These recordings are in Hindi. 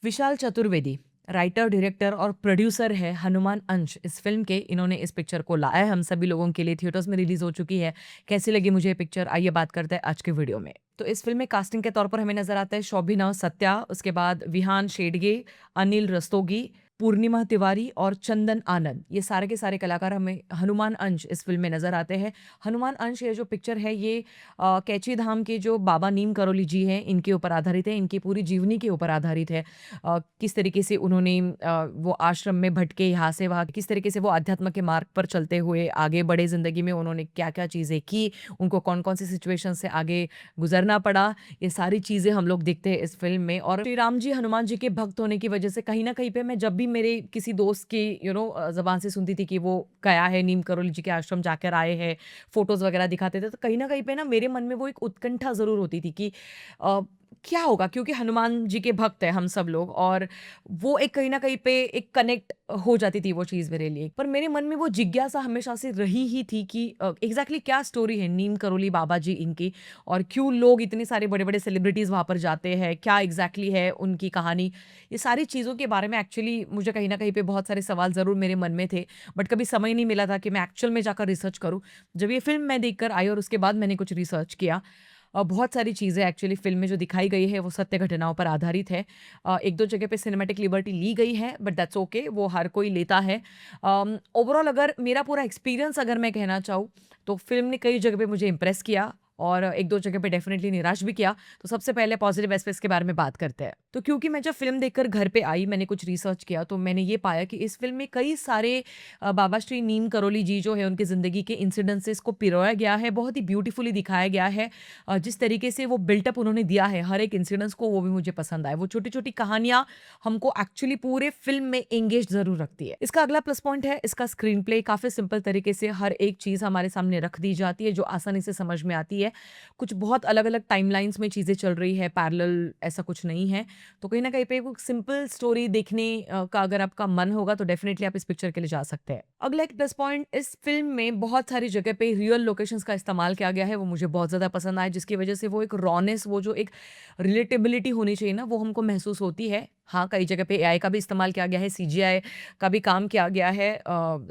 विशाल चतुर्वेदी राइटर, डायरेक्टर और प्रोड्यूसर है हनुमान अंश इस फ़िल्म के। इन्होंने इस पिक्चर को लाया है हम सभी लोगों के लिए, थिएटर्स में रिलीज़ हो चुकी है। कैसी लगी मुझे ये पिक्चर, आइए बात करते हैं आज के वीडियो में। तो इस फ़िल्म में कास्टिंग के तौर पर हमें नज़र आता है शोभिनव सत्या, उसके बाद विहान शेडगे, अनिल रस्तोगी, पूर्णिमा तिवारी और चंदन आनंद। ये सारे के सारे कलाकार हमें हनुमान अंश इस फ़िल्म में नज़र आते हैं। हनुमान अंश ये जो पिक्चर है ये कैची धाम के जो बाबा नीम करोली जी हैं, इनके ऊपर आधारित है, इनकी पूरी जीवनी के ऊपर आधारित है। किस तरीके से उन्होंने वो आश्रम में भटके यहाँ से वहाँ, किस तरीके से वो अध्यात्म के मार्ग पर चलते हुए आगे बढ़े ज़िंदगी में, उन्होंने क्या-क्या चीज़ें की, उनको कौन-कौन सी सिचुएशन से आगे गुज़रना पड़ा, ये सारी चीज़ें हम लोग देखते हैं इस फ़िल्म में। और श्री राम जी, हनुमान जी के भक्त होने की वजह से कहीं न कहीं पे मैं जब भी मेरे किसी दोस्त की ज़बान से सुनती थी कि वो गया है, नीम करोली जी के आश्रम जाकर आए हैं, फ़ोटोज़ वगैरह दिखाते थे, तो कहीं न कहीं पे ना मेरे मन में वो एक उत्कंठा ज़रूर होती थी कि अ, क्या होगा? क्योंकि हनुमान जी के भक्त हैं हम सब लोग, और वो एक कहीं न कहीं पे एक कनेक्ट हो जाती थी वो चीज़ मेरे लिए। पर मेरे मन में वो जिज्ञासा हमेशा से रही ही थी कि एग्ज़ैक्टली क्या स्टोरी है नीम करोली बाबा जी इनकी, और क्यों लोग इतने सारे बड़े-बड़े सेलिब्रिटीज़ वहाँ पर जाते हैं? क्या एग्ज़ैक्टली है उनकी कहानी? ये सारी चीज़ों के बारे में एक्चुअली मुझे कहीं न कहीं पे बहुत सारे सवाल ज़रूर मेरे मन में थे, बट कभी समय नहीं मिला था कि मैं एक्चुअल में जाकर रिसर्च करूँ। जब ये फ़िल्म मैं देखकर आई और उसके बाद मैंने कुछ रिसर्च किया, बहुत सारी चीज़ें एक्चुअली फ़िल्म में जो दिखाई गई है वो सत्य घटनाओं पर आधारित है। 1-2 जगह पे सिनेमैटिक लिबर्टी ली गई है, बट दैट्स ओके, वो हर कोई लेता है। ओवरऑल अगर मेरा पूरा एक्सपीरियंस अगर मैं कहना चाहूँ, तो फ़िल्म ने कई जगह पे मुझे इम्प्रेस किया और 1-2 जगह पे डेफ़िनिटली निराश भी किया। तो सबसे पहले पॉज़िटिव एस्पेक्ट्स के बारे में बात करते हैं। तो क्योंकि मैं जब फ़िल्म देखकर घर पे आई, मैंने कुछ रिसर्च किया, तो मैंने ये पाया कि इस फ़िल्म में कई सारे बाबा श्री नीम करोली जी जो है उनकी ज़िंदगी के इंसिडेंसेस को पिरोया गया है, बहुत ही ब्यूटीफुली दिखाया गया है। जिस तरीके से वो बिल्टअप उन्होंने दिया है हर एक इंसिडेंस को, वो भी मुझे पसंद आया। वो छोटी-छोटी कहानियाँ हमको एक्चुअली पूरे फ़िल्म में एंगेज ज़रूर रखती है। इसका अगला प्लस पॉइंट है इसका स्क्रीन प्ले, काफ़ी सिंपल तरीके से हर एक चीज़ हमारे सामने रख दी जाती है जो आसानी से समझ में आती है। कुछ बहुत अलग-अलग टाइमलाइन्स में चीज़ें चल रही है, पैरेलल ऐसा कुछ नहीं है। तो कहीं न कहीं पे वो सिंपल स्टोरी देखने का अगर आपका मन होगा तो डेफ़िनिटली आप इस पिक्चर के लिए जा सकते हैं। अगला एक प्लस पॉइंट, इस फ़िल्म में बहुत सारी जगह पे रियल लोकेशंस का इस्तेमाल किया गया है, वो मुझे बहुत ज़्यादा पसंद आया, जिसकी वजह से वो एक रॉनेस, वो जो एक रिलेटेबिलिटी होनी चाहिए ना, वो हमको महसूस होती है। हाँ, कई जगह पे एआई का भी इस्तेमाल किया गया है, सीजीआई का भी काम किया गया है,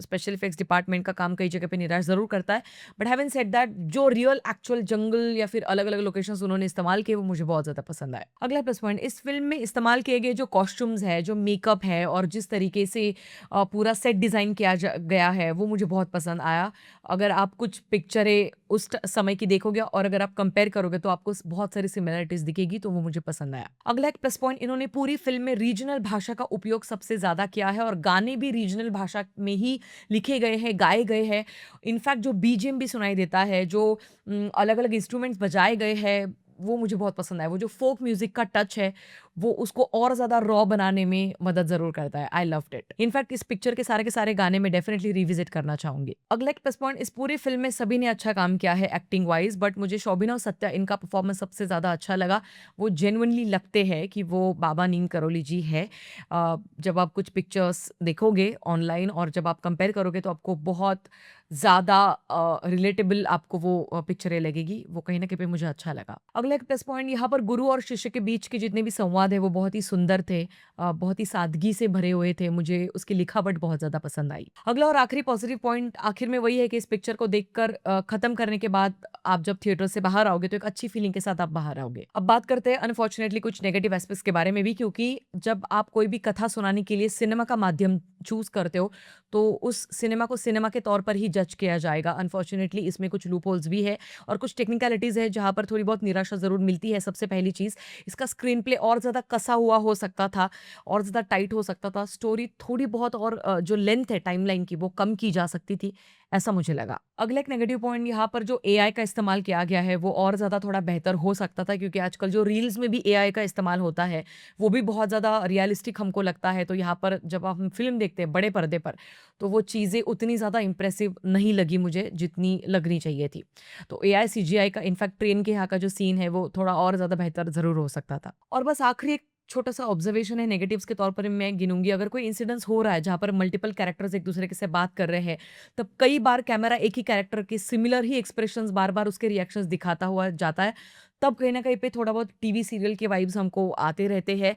स्पेशल इफेक्ट्स डिपार्टमेंट का काम कई जगह पे निराश ज़रूर करता है। बट हैविंग सेड दैट, जो रियल एक्चुअल जंगल या फिर अलग-अलग लोकेशंस उन्होंने इस्तेमाल किए, वो मुझे बहुत ज़्यादा पसंद आए। अगला प्लस पॉइंट, इस फ़िल्म में इस्तेमाल किए गए जो कॉस्ट्यूम्स हैं, जो मेकअप है और जिस तरीके से पूरा सेट डिज़ाइन किया गया है, वो मुझे बहुत पसंद आया। अगर आप कुछ पिक्चरें उस समय की देखोगे और अगर आप कंपेयर करोगे तो आपको बहुत सारी सिमिलरिटीज़ दिखेगी, तो वो मुझे पसंद आया। अगला एक प्लस पॉइंट, इन्होंने पूरी फ़िल्म में रीजनल भाषा का उपयोग सबसे ज़्यादा किया है और गाने भी रीजनल भाषा में ही लिखे गए हैं, गाए गए हैं। इनफैक्ट जो बीजीएम भी सुनाई देता है, जो अलग-अलग इंस्ट्रूमेंट्स बजाए गए हैं, वो मुझे बहुत पसंद आया। वो जो फ़ोक म्यूज़िक का टच है, वो उसको और ज़्यादा रॉ बनाने में मदद ज़रूर करता है। I loved it. इनफैक्ट इस पिक्चर के सारे गाने मैं डेफिनिटली रिविज़िट करना चाहूँगी। अगला एक प्लस पॉइंट, इस पूरी फ़िल्म में सभी ने अच्छा काम किया है एक्टिंग वाइज़, बट मुझे शोभिनव सत्या, इनका परफॉर्मेंस सबसे ज़्यादा अच्छा लगा। वो जेन्युइनली लगते हैं कि वो बाबा नीम करोली जी है। जब आप कुछ पिक्चर्स देखोगे ऑनलाइन और जब आप कंपेयर करोगे तो आपको बहुत ज़्यादा रिलेटेबल आपको वो पिक्चरें लगेगी। वो कहीं न कहीं पे मुझे अच्छा लगा। अगला एक प्लस पॉइंट, यहाँ पर गुरु और शिष्य के बीच के जितने भी संवाद हैं वो बहुत ही सुंदर थे। बहुत ही सादगी से भरे हुए थे। मुझे उसकी लिखावट बहुत ज़्यादा पसंद आई। अगला और आखिरी पॉजिटिव पॉइंट आखिर में वही है कि इस पिक्चर को देखकर खत्म करने के बाद आप जब थिएटर से बाहर आओगे तो एक अच्छी फीलिंग के साथ आप बाहर आओगे। अब बात करते हैं अनफॉर्चुनेटली कुछ नेगेटिव एस्पेक्ट्स के बारे में भी, क्योंकि जब आप कोई भी कथा सुनाने के लिए सिनेमा का माध्यम चूज़ करते हो, तो उस सिनेमा को सिनेमा के तौर पर ही जज किया जाएगा। अनफॉर्चुनेटली इसमें कुछ लूपहोल्स भी है और कुछ टेक्निकलिटीज़ है जहाँ पर थोड़ी बहुत निराशा ज़रूर मिलती है। सबसे पहली चीज़, इसका स्क्रीन प्ले और ज़्यादा कसा हुआ हो सकता था, और ज़्यादा टाइट हो सकता था। स्टोरी थोड़ी बहुत और जो लेंथ है टाइमलाइन की, वो कम की जा सकती थी, ऐसा मुझे लगा। अगला एक नेगेटिव पॉइंट, यहाँ पर जो एआई का इस्तेमाल किया गया है, वो और ज़्यादा थोड़ा बेहतर हो सकता था, क्योंकि आजकल जो रील्स में भी एआई का इस्तेमाल होता है, वो भी बहुत ज़्यादा रियलिस्टिक हमको लगता है। तो यहाँ पर जब हम फ़िल्म देखते हैं बड़े पर्दे पर, तो वो चीज़ें उतनी ज़्यादा इम्प्रेसिव नहीं लगी मुझे, जितनी लगनी चाहिए थी। तो एआई, सीजीआई का, इनफैक्ट ट्रेन के यहाँ का जो सीन है, वो थोड़ा और ज़्यादा बेहतर ज़रूर हो सकता था। और बस आखिरी एक छोटा-सा ऑब्जर्वेशन है नेगेटिव्स के तौर पर मैं गिनूँगी। अगर कोई इंसिडेंस हो रहा है जहाँ पर मल्टीपल कैरेक्टर्स एक-दूसरे के से बात कर रहे हैं, तब कई बार कैमरा एक ही कैरेक्टर के सिमिलर ही एक्सप्रेशंस बार-बार उसके रिएक्शंस दिखाता हुआ जाता है। तब कहीं न कहीं पे थोड़ा बहुत टीवी सीरियल के वाइब्स हमको आते रहते हैं।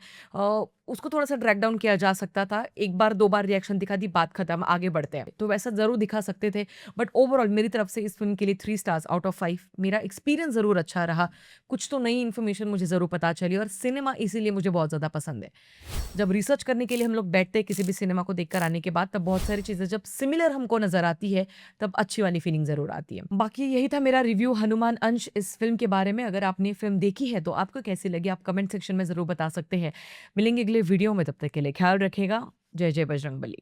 उसको थोड़ा-सा ड्रैग डाउन किया जा सकता था। 1 बार 2 बार रिएक्शन दिखा दी, बात खत्म, आगे बढ़ते हैं। तो वैसा ज़रूर दिखा सकते थे। बट ओवरऑल मेरी तरफ से इस फ़िल्म के लिए 3 स्टार्स आउट ऑफ 5। मेरा एक्सपीरियंस ज़रूर अच्छा रहा। कुछ तो नई इन्फॉर्मेशन मुझे ज़रूर पता चली और सिनेमा इसीलिए मुझे बहुत ज़्यादा पसंद है। जब रिसर्च करने के लिए हम लोग बैठते हैं किसी भी सिनेमा को देखकर आने के बाद, तब बहुत सारी चीज़ें जब सिमिलर हमको नज़र आती है, तब अच्छी वाली फीलिंग ज़रूर आती है। बाकी यही था मेरा रिव्यू हनुमान अंश इस फ़िल्म के बारे में। अगर आपने फ़िल्म देखी है तो आपको कैसी लगी आप कमेंट सेक्शन में ज़रूर बता सकते हैं। मिलेंगे अगले वीडियो में, तब तक के लिए ख्याल रखिएगा। जय जय बजरंगबली।